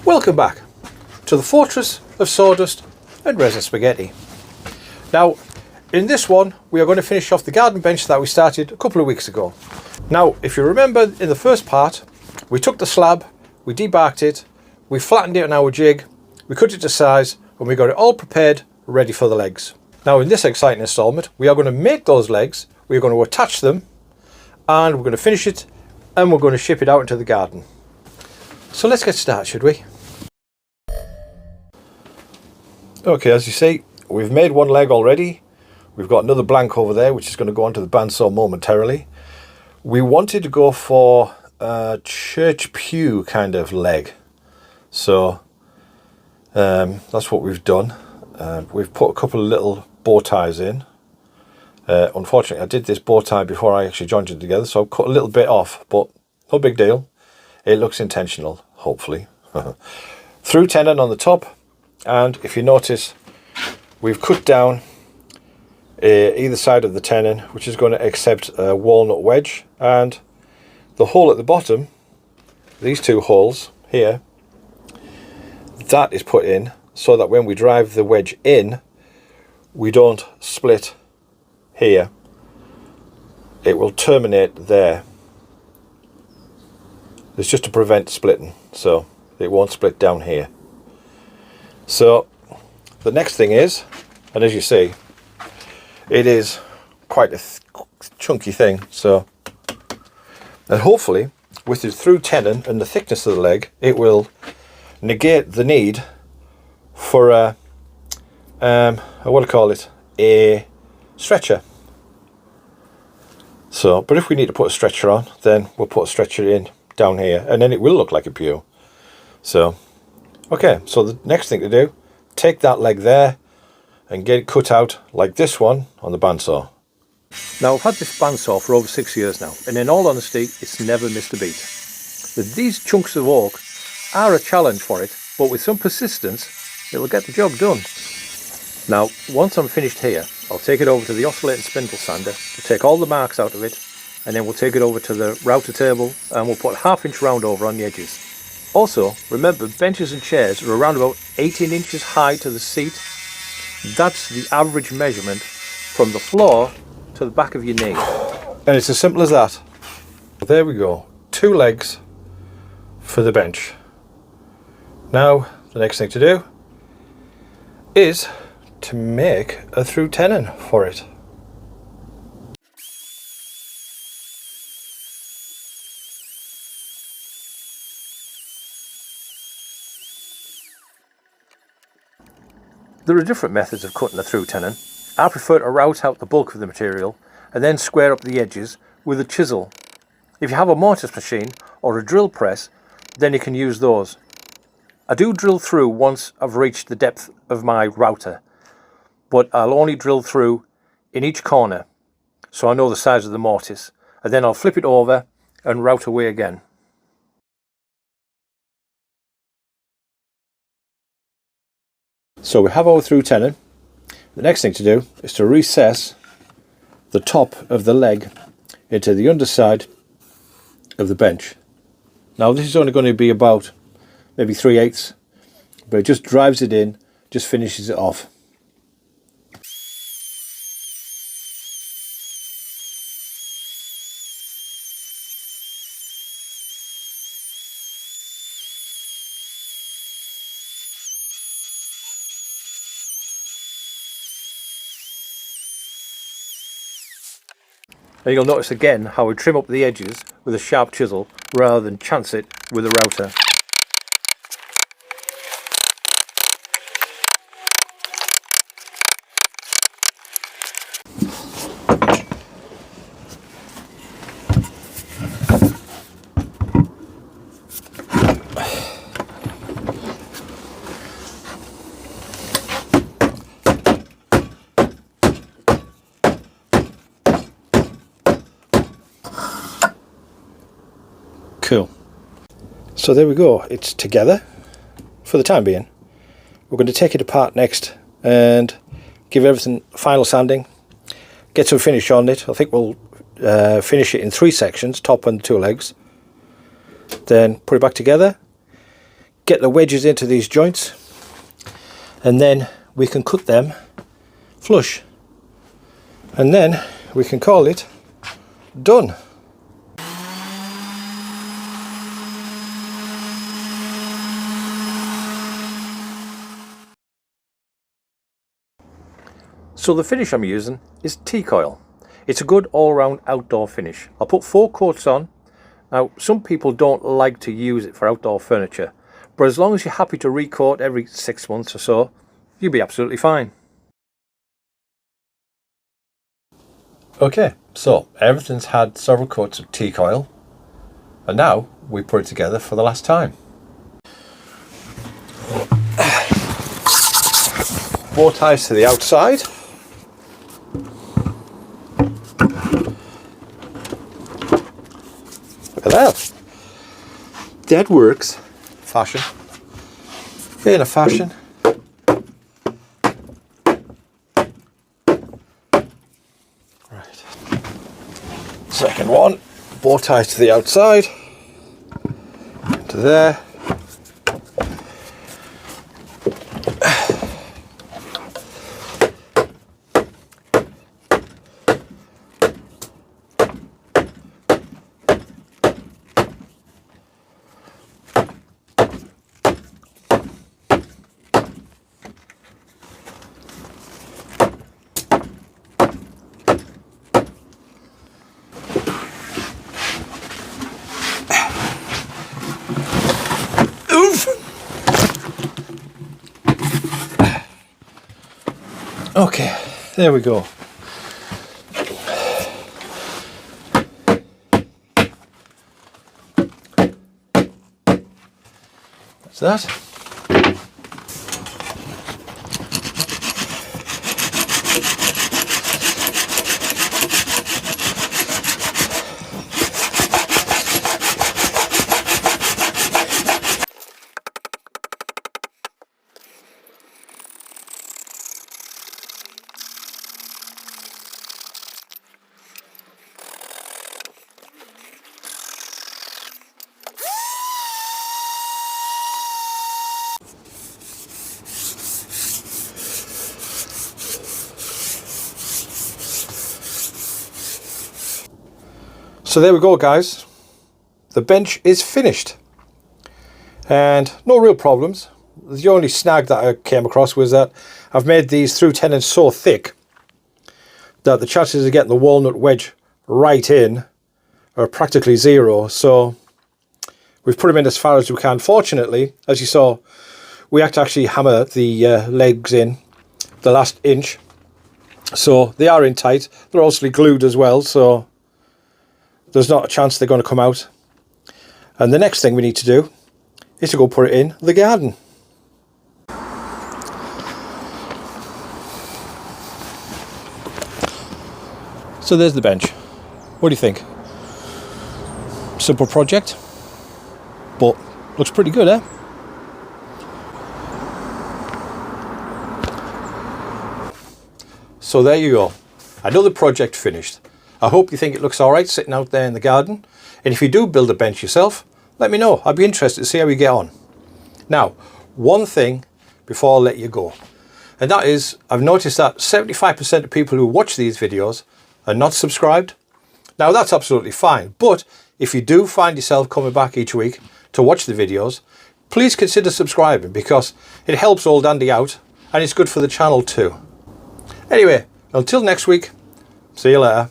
Welcome back to the fortress of sawdust and resin spaghetti. Now, in this one, we are going to finish off the garden bench that we started a couple of weeks ago. Now, if you remember in the first part, we took the slab, we debarked it, we flattened it on our jig, we cut it to size, and we got it all prepared, ready for the legs. Now, in this exciting installment, we are going to make those legs, we're going to attach them, and we're going to finish it, and we're going to ship it out into the garden. So let's get started, should we? Okay, as you see, we've made one leg already. We've got another blank over there, which is going to go onto the bandsaw momentarily. We wanted to go for a church pew kind of leg. So that's what we've done. We've put a couple of little bow ties in. Unfortunately, I did this bow tie before I actually joined it together, so I've cut a little bit off, but no big deal. It looks intentional, hopefully. Through tenon on the top. And if you notice, we've cut down either side of the tenon, which is going to accept a walnut wedge, and the hole at the bottom, these two holes here, that is put in so that when we drive the wedge in, we don't split here. It will terminate there. It's just to prevent splitting, so it won't split down here. So the next thing is, and as you see, it is quite a chunky thing, so, and hopefully with the through tenon and the thickness of the leg, it will negate the need for a what do you call it, a stretcher. So, but if we need to put a stretcher on, then we'll put a stretcher in down here, and then it will look like a pew. So okay, so the next thing to do, take that leg there and get it cut out like this one on the bandsaw. Now, I've had this bandsaw for over 6 years now, and in all honesty, it's never missed a beat. These chunks of oak are a challenge for it, but with some persistence, it will get the job done. Now, once I'm finished here, I'll take it over to the oscillating spindle sander to take all the marks out of it, and then we'll take it over to the router table and we'll put a 1/2 inch round over on the edges. Also, remember, benches and chairs are around about 18 inches high to the seat. That's the average measurement from the floor to the back of your knee. And it's as simple as that. There we go. 2 legs for the bench. Now, the next thing to do is to make a through tenon for it. There are different methods of cutting a through tenon. I prefer to route out the bulk of the material and then square up the edges with a chisel. If you have a mortise machine or a drill press, then you can use those. I do drill through once I've reached the depth of my router, but I'll only drill through in each corner so I know the size of the mortise, and then I'll flip it over and route away again. So we have our through tenon. The next thing to do is to recess the top of the leg into the underside of the bench. Now this is only going to be about maybe 3/8, but it just drives it in, just finishes it off. And you'll notice again how I trim up the edges with a sharp chisel rather than chance it with a router. Cool. So there we go, it's together for the time being. We're going to take it apart next and give everything final sanding, get some finish on it. I think we'll finish it in 3 sections, top and 2 legs, then put it back together, get the wedges into these joints, and then we can cut them flush, and then we can call it done. So the finish I'm using is teak oil. It's a good all-round outdoor finish. I'll put 4 coats on. Now, some people don't like to use it for outdoor furniture, but as long as you're happy to recoat every 6 months or so, you'll be absolutely fine. Okay, so everything's had several coats of teak oil, and now we put it together for the last time. Bow ties to the outside. Look at that. That works. Fashion. In a fashion. Right. Second one. Bow ties to the outside. Into there. Okay, there we go. That's that. So there we go, guys. The bench is finished, and no real problems. The only snag that I came across was that I've made these through tenons so thick that the chances of getting the walnut wedge right in are practically zero. So we've put them in as far as we can. Fortunately, as you saw, we had to actually hammer the legs in the last inch, so they are in tight. They're also glued as well, so there's not a chance they're going to come out. And the next thing we need to do is to go put it in the garden. So there's the bench. What do you think? Simple project, but looks pretty good, eh? So there you go. Another project finished. I hope you think it looks alright sitting out there in the garden. And if you do build a bench yourself, let me know. I'd be interested to see how you get on. Now, one thing before I let you go, and that is, I've noticed that 75% of people who watch these videos are not subscribed. Now, that's absolutely fine, but if you do find yourself coming back each week to watch the videos, please consider subscribing, because it helps old Andy out and it's good for the channel too. Anyway, until next week, see you later.